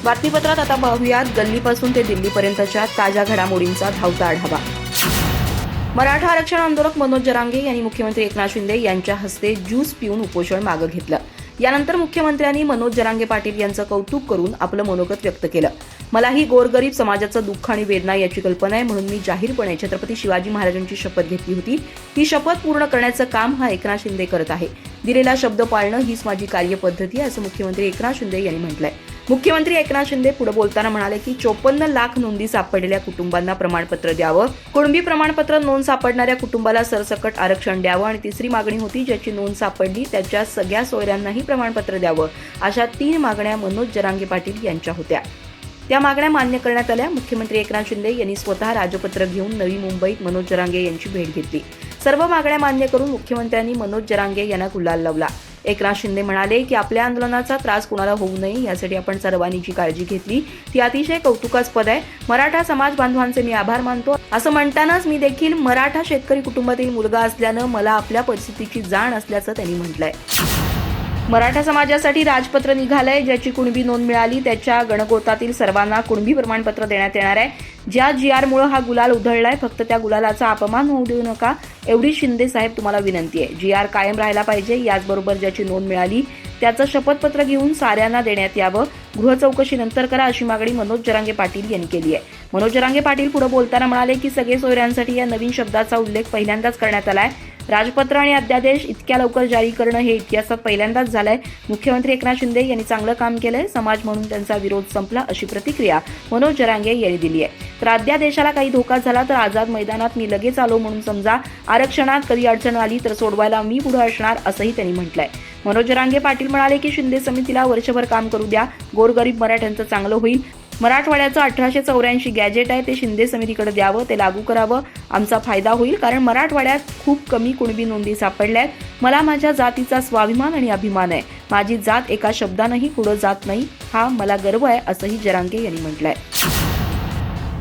बातमीपत्रात आता पाहूयात गल्लीपासून ते दिल्लीपर्यंतच्या ताज्या घडामोडींचा धावता आढावा. मराठा आरक्षण आंदोलक मनोज जरांगे यांनी मुख्यमंत्री एकनाथ शिंदे यांच्या हस्ते ज्यूस पिऊन उपोषण मागे घेतलं. यानंतर मुख्यमंत्र्यांनी मनोज जरांगे पाटील यांचं कौतुक करून आपलं मनोगत व्यक्त केलं. मलाही गोरगरीब समाजाचं दुःख आणि वेदना याची कल्पना आहे, म्हणून मी जाहीरपणे छत्रपती शिवाजी महाराजांची शपथ घेतली होती. ही शपथ पूर्ण करण्याचं काम हा एकनाथ शिंदे करत आहे. दिलेला शब्द पाळणं हीच माझी कार्यपद्धती आहे, असं मुख्यमंत्री एकनाथ शिंदे यांनी म्हटलंय. मुख्यमंत्री एकनाथ शिंदे पुढे बोलताना म्हणाले की 54 लाख नोंदी सापडलेल्या कुटुंबांना प्रमाणपत्र द्यावं, कुणबी प्रमाणपत्र नोंद सापडणाऱ्या कुटुंबाला सरसकट आरक्षण द्यावं आणि तिसरी मागणी होती ज्याची नोंद सापडली त्याच्या सगळ्या सोयऱ्यांनाही प्रमाणपत्र द्यावं. अशा 3 मागण्या मनोज जरांगे पाटील यांच्या होत्या. त्या मागण्या मान्य करण्यात आल्या. मुख्यमंत्री एकनाथ शिंदे यांनी स्वतः राजपत्र घेऊन नवी मुंबईत मनोज जरांगे यांची भेट घेतली. सर्व मागण्या मान्य करून मुख्यमंत्र्यांनी मनोज जरांगे यांना गुलाल लावला. एकनाथ शिंदे म्हणाले की आपल्या आंदोलनाचा त्रास कोणाला होऊ नये यासाठी आपण सर्वांनी जी काळजी घेतली ती अतिशय कौतुकास्पद आहे. मराठा समाज बांधवांचे मी आभार मानतो. असं म्हणतानाच मी देखील मराठा शेतकरी कुटुंबातील मुलगा असल्यानं मला आपल्या परिस्थितीची जाण असल्याचं त्यांनी म्हटलंय. मराठा समाजासाठी राजपत्र निघालंय. ज्याची कुणबी नोंद मिळाली त्याच्या गणगोतातील सर्वांना कुणबी प्रमाणपत्र देण्यात येणार आहे. ज्या GR-मुळे हा गुलाल उधळलाय फक्त त्या गुलालाचा अपमान होऊ देऊ नका एवढी शिंदे साहेब तुम्हाला विनंती आहे. GR कायम राहायला पाहिजे. याचबरोबर ज्याची नोंद मिळाली त्याचं शपथपत्र घेऊन साऱ्यांना देण्यात यावं. गृह चौकशी नंतर करा अशी मागणी मनोज जरांगे पाटील यांनी केली आहे. मनोज जरांगे पाटील पुढे बोलताना म्हणाले की सगळे सोयऱ्यांसाठी या नवीन शब्दाचा उल्लेख पहिल्यांदाच करण्यात आलाय. राजपत्र आणि अध्यादेश इतक्या लवकर जारी करणं हे इतिहासात पहिल्यांदाच झालंय. मुख्यमंत्री एकनाथ शिंदे यांनी चांगलं काम केलंय. समाज म्हणून त्यांचा विरोध संपला अशी प्रतिक्रिया मनोज जरांगे यांनी दिली आहे. तर अध्यादेशाला काही धोका झाला तर आझाद मैदानात मी लगेच आलो म्हणून समजा. आरक्षणात कधी अडचण आली तर सोडवायला मी पुढे असणार असंही त्यांनी म्हटलंय. मनोज जरांगे पाटील म्हणाले की शिंदे समितीला वर्षभर काम करू द्या. गोरगरीब मराठ्यांचं चांगलं होईल. मराठवाड्याचं 1884 गॅजेट आहे ते शिंदे समितीकडे द्यावं, ते लागू करावं. आमचा फायदा होईल कारण मराठवाड्यात खूप कमी कुणबी नोंदी सापडल्यात. मला माझ्या जातीचा स्वाभिमान आणि अभिमान आहे. माझी जात एका शब्दानंही पुढे जात नाही हा मला गर्व आहे असंही जरांगे यांनी म्हटलंय.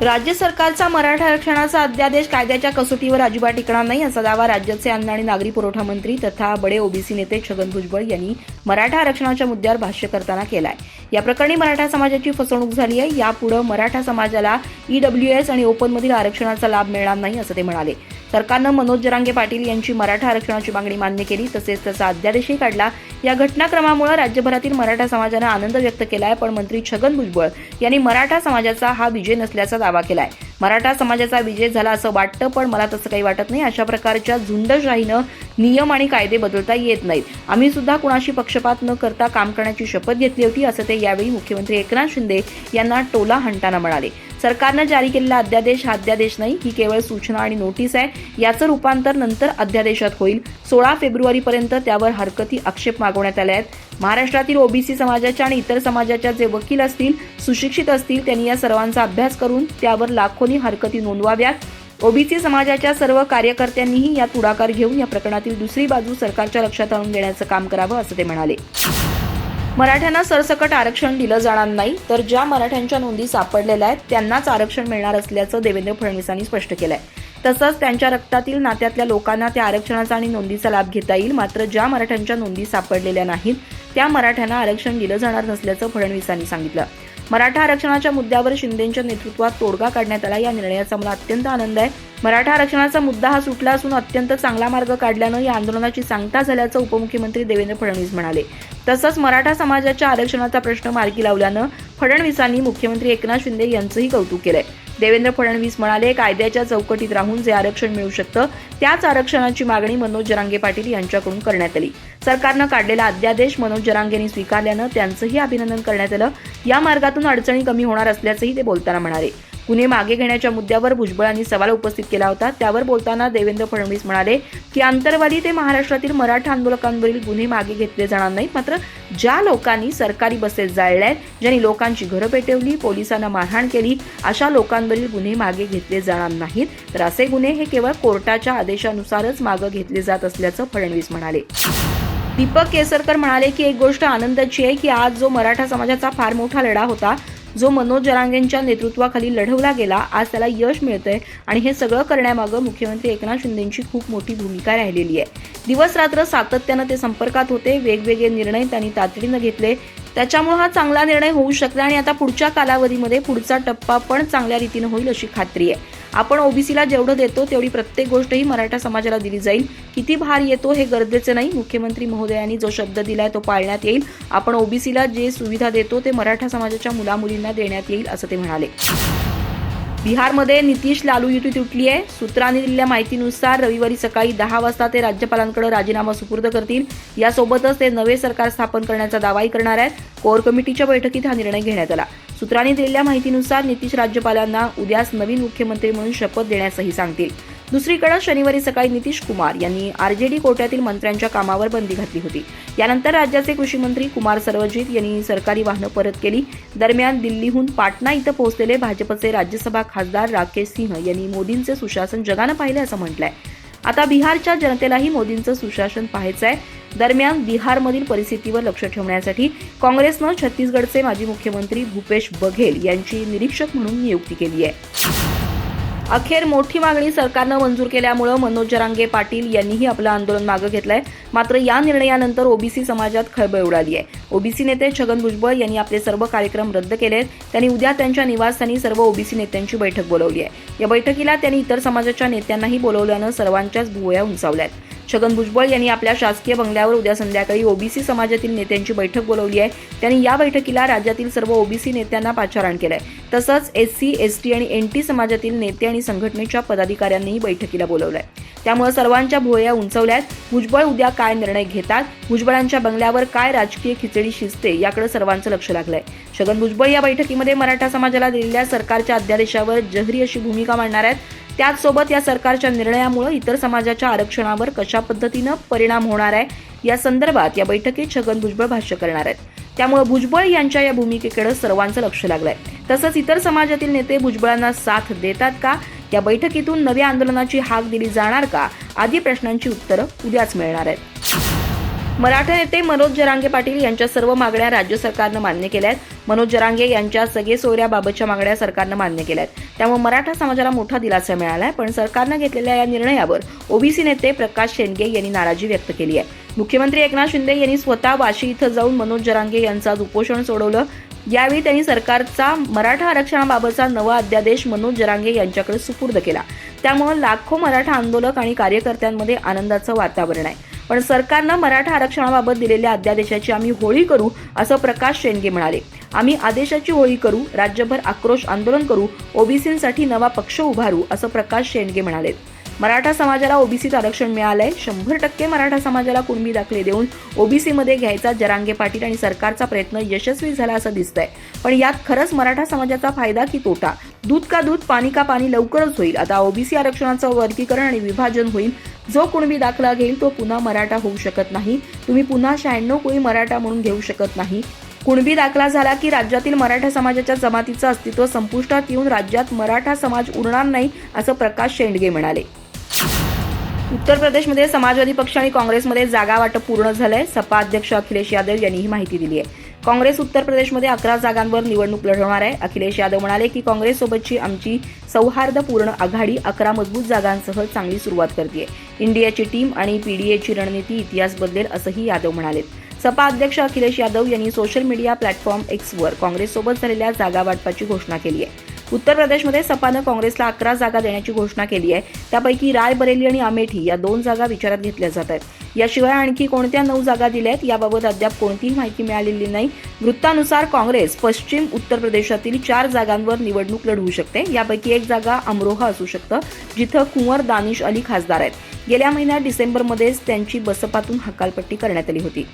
राज्य सरकारचा मराठा आरक्षणाचा अध्यादेश कायद्याच्या कसोटीवर अजिबात टिकणार नाही असा दावा राज्याचे अन्न आणि नागरी पुरवठा मंत्री तथा बडे ओबीसी नेते छगन भुजबळ यांनी मराठा आरक्षणाच्या मुद्द्यावर भाष्य करताना केलाय. या प्रकरणी मराठा समाजाची फसवणूक झाली आहे. यापुढे मराठा समाजाला EWS आणि ओपनमधील आरक्षणाचा लाभ मिळणार नाही असं ते म्हणाले. सरकारनं मनोज जरांगे पाटील यांची मराठा आरक्षणाची मागणी मान्य केली तसेच त्याचा अध्यादेशही काढला. या घटनाक्रमामुळे राज्यभरातील मराठा समाजानं आनंद व्यक्त केलाय. पण मंत्री छगन भुजबळ यांनी मराठा समाजाचा हा विजय नसल्याचा दावा केलाय. मराठा समाजाचा विजय झाला असं वाटतं पण मला तसं काही वाटत नाही. अशा प्रकारच्या झुंडशाहीनं नियम आणि कायदे बदलता येत नाहीत. आम्ही सुद्धा कुणाशी पक्षपात न करता काम करण्याची शपथ घेतली होती असं ते यावेळी मुख्यमंत्री एकनाथ शिंदे यांना टोला हाणताना म्हणाले. सरकारनं जारी केलेला अध्यादेश हा अध्यादेश नाही, ही केवळ सूचना आणि नोटीस आहे. याचं रूपांतर नंतर अध्यादेशात होईल. 16 फेब्रुवारीपर्यंत त्यावर हरकती आक्षेप मागवण्यात आले आहेत. महाराष्ट्रातील ओबीसी समाजाच्या आणि इतर समाजाच्या जे वकील असतील, सुशिक्षित असतील त्यांनी या सर्वांचा अभ्यास करून त्यावर लाखोनी हरकती नोंदवाव्यात. ओबीसी समाजाच्या सर्व कार्यकर्त्यांनीही यात पुढाकार घेऊन या प्रकरणातील दुसरी बाजू सरकारच्या लक्षात आणून देण्याचं काम करावं असं ते म्हणाले. मराठ्यांना सरसकट आरक्षण दिलं जाणार नाही तर ज्या मराठ्यांच्या नोंदी सापडलेल्या आहेत त्यांनाच आरक्षण मिळणार असल्याचं देवेंद्र फडणवीसांनी स्पष्ट केलंय. तसंच त्यांच्या रक्तातील नात्यातल्या लोकांना त्या आरक्षणाचा आणि नोंदीचा लाभ घेता येईल. मात्र ज्या मराठ्यांच्या नोंदी सापडलेल्या नाहीत त्या मराठ्यांना आरक्षण दिलं जाणार नसल्याचं फडणवीसांनी सांगितलं. मराठा आरक्षणाच्या मुद्द्यावर शिंदेच्या नेतृत्वात तोडगा काढण्यात आला. या निर्णयाचा मला अत्यंत आनंद आहे. मराठा आरक्षणाचा मुद्दा हा सुटला असून अत्यंत चांगला मार्ग काढल्यानं या आंदोलनाची सांगता झाल्याचं उपमुख्यमंत्री देवेंद्र फडणवीस म्हणाले. तसंच मराठा समाजाच्या आरक्षणाचा प्रश्न मार्गी लावल्यानं फडणवीसांनी मुख्यमंत्री एकनाथ शिंदे यांचंही कौतुक केलंय. देवेंद्र फडणवीस म्हणाले कायद्याच्या चौकटीत राहून जे आरक्षण मिळू शकतं त्याच आरक्षणाची मागणी मनोज जरांगे पाटील यांच्याकडून करण्यात आली. सरकारनं काढलेला अध्यादेश मनोज जरांगेंनी स्वीकारल्यानं त्यांचंही अभिनंदन करण्यात आलं. या मार्गातून अडचणी कमी होणार असल्याचंही ते बोलताना म्हणाले. गुन्हे मागे घेण्याच्या मुद्द्यावर भुजबळांनी सवाल उपस्थित केला होता. त्यावर बोलताना देवेंद्र फडणवीस म्हणाले की आंतरवाली ते महाराष्ट्रातील मराठा आंदोलकांवरील गुन्हे मागे घेतले जाणार नाहीत. मात्र ज्या लोकांनी सरकारी बसेस जाळल्यात, ज्यांनी लोकांची घरं पेटवली, पोलिसांना मारहाण केली अशा लोकांवरील गुन्हे मागे घेतले जाणार नाहीत. तर असे गुन्हे हे केवळ कोर्टाच्या आदेशानुसारच मागे घेतले जात असल्याचं फडणवीस म्हणाले. दीपक केसरकर म्हणाले की एक गोष्ट आनंदाची आहे की आज जो मराठा समाजाचा फार मोठा लढा होता जो मनोज जरांगेंच्या नेतृत्वाखाली लढवला गेला आज त्याला यश मिळतंय आणि हे सगळं करण्यामागे मुख्यमंत्री एकनाथ शिंदेंची खूप मोठी भूमिका राहिलेली आहे. दिवस रात्र सातत्यानं ते संपर्कात होते. वेगवेगळे निर्णय त्यांनी तातडीनं घेतले. त्याच्यामुळे हा चांगला निर्णय होऊ शकला आणि आता पुढच्या कालावधीमध्ये पुढचा टप्पा पण चांगल्या रीतीने होईल अशी खात्री आहे. आपण ओबीसीला जेवढं देतो तेवढी प्रत्येक गोष्ट ही मराठा समाजाला दिली जाईल. किती भार येतो हे गरजेचे नाही. मुख्यमंत्री महोदयांनी जो शब्द दिलाय तो पाळण्यात येईल. आपण ओबीसीला जे सुविधा देतो ते मराठा समाजाच्या मुलामुलींना देण्यात येईल असं ते म्हणाले. बिहारमध्ये नितीश लालू युती तुटली आहे. सूत्रांनी दिलेल्या माहितीनुसार रविवारी सकाळी 10 वाजता ते राज्यपालांकडे राजीनामा सुपूर्द करतील. यासोबतच ते नवे सरकार स्थापन करण्याचा दावाही करणार आहेत. कोर कमिटीच्या बैठकीत हा निर्णय घेण्यात आला. सूत्रांनी दिलेल्या माहितीनुसार नितीश राज्यपालांना उद्याच नवीन मुख्यमंत्री म्हणून शपथ देण्यासही सांगतील. दुसरीकडे शनिवारी सकाळी नितीश कुमार यांनी आरजेडी कोट्यातील मंत्र्यांच्या कामावर बंदी घातली होती. यानंतर राज्याचे कृषी मंत्री कुमार सर्वजित यांनी सरकारी वाहनं परत केली. दरम्यान दिल्लीहून पाटणा इथं पोहोचलेले भाजपचे राज्यसभा खासदार राकेश सिंह यांनी मोदींचे सुशासन जगानं पाहिले असं म्हटलंय. आता बिहारच्या जनतेलाही मोदींचं सुशासन पाहायचं आहे. दरम्यान बिहारमधील परिस्थितीवर लक्ष ठेवण्यासाठी काँग्रेसनं छत्तीसगडचे माजी मुख्यमंत्री भूपेश बघेल यांची निरीक्षक म्हणून नियुक्ती केली आहे. अखेर मोठी मागणी सरकारनं मंजूर केल्यामुळे मनोज जरांगे पाटील यांनीही आपलं आंदोलन मागे घेतलंय. मात्र या निर्णयानंतर ओबीसी समाजात खळबळ उडाली आहे. ओबीसी नेते छगन भुजबळ यांनी आपले सर्व कार्यक्रम रद्द केलेत. त्यांनी उद्या त्यांच्या निवासस्थानी सर्व ओबीसी नेत्यांची बैठक बोलावली आहे. या बैठकीला त्यांनी इतर समाजाच्या नेत्यांनाही बोलावल्यानं सर्वांच्याच भुवया उंचावल्यात. छगन भुजबळ यांनी आपल्या शासकीय बंगल्यावर उद्या संध्याकाळी ओबीसी समाजातील नेत्यांची बैठक बोलावली आहे. त्यांनी या बैठकीला राज्यातील सर्व ओबीसी नेत्यांना पाचारण केलंय. तसंच एससी, एसटी आणि एनटी समाजातील नेते आणि संघटनेच्या पदाधिकाऱ्यांनीही बैठकीला बोलावलंय. त्यामुळे सर्वांच्या भुवया उंचावल्यात. भुजबळ उद्या काय निर्णय घेतात, भुजबळांच्या बंगल्यावर काय राजकीय खिचडी शिजते याकडे सर्वांचं लक्ष लागलंय. छगन भुजबळ या बैठकीमध्ये मराठा समाजाला दिलेल्या सरकारच्या अध्यादेशावर जहरी अशी भूमिका मांडणार आहेत. त्याचसोबत या सरकारच्या निर्णयामुळे इतर समाजाच्या आरक्षणावर कशा पद्धतीनं परिणाम होणार आहे या संदर्भात या बैठकीत छगन भुजबळ भाष्य करणार आहेत. त्यामुळे भुजबळ यांच्या या भूमिकेकडे सर्वांचं लक्ष लागलंय. तसंच इतर समाजातील नेते भुजबळांना साथ देतात का, या बैठकीतून नव्या आंदोलनाची हाक दिली जाणार का, आदी प्रश्नांची उत्तरं उद्याच मिळणार आहेत. मराठा नेते मनोज जरांगे पाटील यांच्या सर्व मागण्या राज्य सरकारनं मान्य केल्या आहेत. मनोज जरांगे यांच्या सगळे सोयऱ्याबाबतच्या मागण्या सरकारनं मान्य केल्या आहेत. त्यामुळे मराठा समाजाला मोठा दिलासा मिळाला आहे. पण सरकारनं घेतलेल्या या निर्णयावर ओबीसी नेते प्रकाश शेंडगे यांनी नाराजी व्यक्त केली आहे. मुख्यमंत्री एकनाथ शिंदे यांनी स्वतः वाशी इथं जाऊन मनोज जरांगे यांचं आज उपोषण सोडवलं. यावेळी त्यांनी सरकारचा मराठा आरक्षणाबाबतचा नवा अध्यादेश मनोज जरांगे यांच्याकडे सुपूर्द केला. त्यामुळे लाखो मराठा आंदोलक आणि कार्यकर्त्यांमध्ये आनंदाचं वातावरण आहे. पण सरकारनं मराठा आरक्षणाबाबत दिलेल्या अध्यादेशाची आम्ही होळी करू असं प्रकाश शेंडगे म्हणाले. आम्ही आदेशाची होळी करू, राज्यभर आक्रोश आंदोलन करू, ओबीसींसाठी नवा पक्ष उभारू असं प्रकाश शेंडगे म्हणाले. मराठा समाजाला ओबीसीत आरक्षण मिळालंय. 100% मराठा समाजाला कुणबी दाखले देऊन ओबीसीमध्ये घ्यायचा जरांगे पाटील आणि सरकारचा प्रयत्न यशस्वी झाला असं दिसतंय. पण यात खरंच मराठा समाजाचा फायदा की तोटा? दूध का दूध, पाणी का पाणी लवकरच होईल. आता ओबीसी आरक्षणाचं वर्गीकरण आणि विभाजन होईल. जो कुणबी दाखला घेईल तो पुन्हा मराठा होऊ शकत नाही. तुम्ही पुन्हा 96 कोळी मराठा म्हणून घेऊ शकत नाही. कुणबी दाखला झाला की राज्यातील मराठा समाजाच्या जमातीचं अस्तित्व संपुष्टात येऊन राज्यात मराठा समाज उरणार नाही असं प्रकाश शेंडगे म्हणाले. उत्तर प्रदेशमध्ये समाजवादी पक्ष आणि काँग्रेसमध्ये जागा वाटप पूर्ण झालंय. सपा अध्यक्ष अखिलेश यादव यांनी ही माहिती दिली आहे. काँग्रेस उत्तर प्रदेशमध्ये 11 जागांवर निवडणूक लढवणार आहे. अखिलेश यादव म्हणाले की काँग्रेससोबतची आमची सौहार्दपूर्ण आघाडी 11 मजबूत जागांसह चांगली सुरुवात करते. इंडियाची टीम आणि पीडीएची रणनीती इतिहास बदलेल असंही यादव म्हणाले. सपा अध्यक्ष अखिलेश यादव यांनी सोशल मीडिया प्लॅटफॉर्म एक्सवर काँग्रेससोबत झालेल्या जागा वाटपाची घोषणा केली आहे. उत्तर प्रदेशमध्ये सपानं काँग्रेसला 11 जागा देण्याची घोषणा केली आहे. त्यापैकी रायबरेली आणि अमेठी या 2 जागा विचारात घेतल्या जात आहेत. याशिवाय आणखी कोणत्या 9 जागा दिल्या आहेत याबाबत अद्याप कोणतीही माहिती मिळालेली नाही. वृत्तानुसार काँग्रेस पश्चिम उत्तर प्रदेशातील 4 जागांवर निवडणूक लढवू शकते. यापैकी 1 जागा अमरोहा असू शकतं, जिथं कुंवर दानिश अली खासदार आहेत. गेल्या महिन्यात डिसेंबरमध्येच त्यांची बसपातून हकालपट्टी करण्यात आली होती.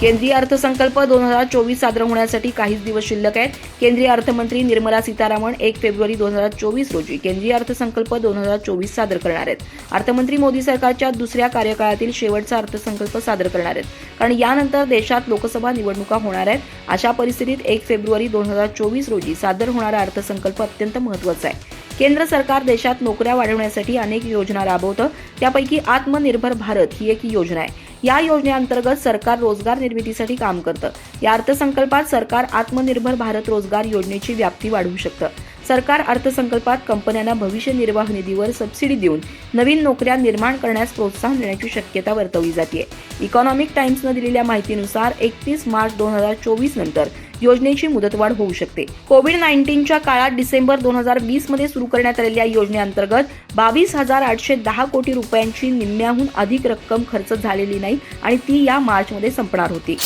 केंद्रीय अर्थसंकल्प 2024 सादर होण्यासाठी काहीच दिवस शिल्लक आहेत. केंद्रीय अर्थमंत्री निर्मला सीतारामन 1 फेब्रुवारी 2024 रोजी केंद्रीय अर्थसंकल्प 2024 सादर करणार आहेत. अर्थमंत्री मोदी सरकारच्या दुसऱ्या कार्यकाळातील शेवटचा अर्थसंकल्प सादर करणार आहेत. कारण यानंतर देशात लोकसभा निवडणुका होणार आहेत. अशा परिस्थितीत 1 फेब्रुवारी 2024 रोजी सादर होणारा अर्थसंकल्प अत्यंत महत्त्वाचा आहे. केंद्र सरकार देशात नोकऱ्या वाढवण्यासाठी अनेक योजना राबवतं. त्यापैकी आत्मनिर्भर भारत ही एक योजना आहे. या योजनेअंतर्गत सरकार रोजगार निर्मितीसाठी काम करतं. या अर्थसंकल्पात सरकार आत्मनिर्भर भारत रोजगार योजनेची व्याप्ती वाढवू शकतं. सरकार अर्थसंकल्पात कंपन्यांना भविष्य निर्वाह निधीवर सबसिडी देऊन नवीन नोकऱ्या निर्माण करण्यास प्रोत्साहन देण्याची शक्यता वर्तवली जाते. इकॉनॉमिक टाइम्सनं दिलेल्या माहितीनुसार 31 मार्च 2024 नंतर योजनेची मुदतवाढ होऊ शकते. कोविड-19च्या काळात डिसेंबर 2020 मध्ये सुरू करण्यात आलेल्या योजनेअंतर्गत 22,810 कोटी रुपयांची निम्म्याहून अधिक रक्कम खर्च झालेली नाही आणि ती या मार्चमध्ये संपणार होती.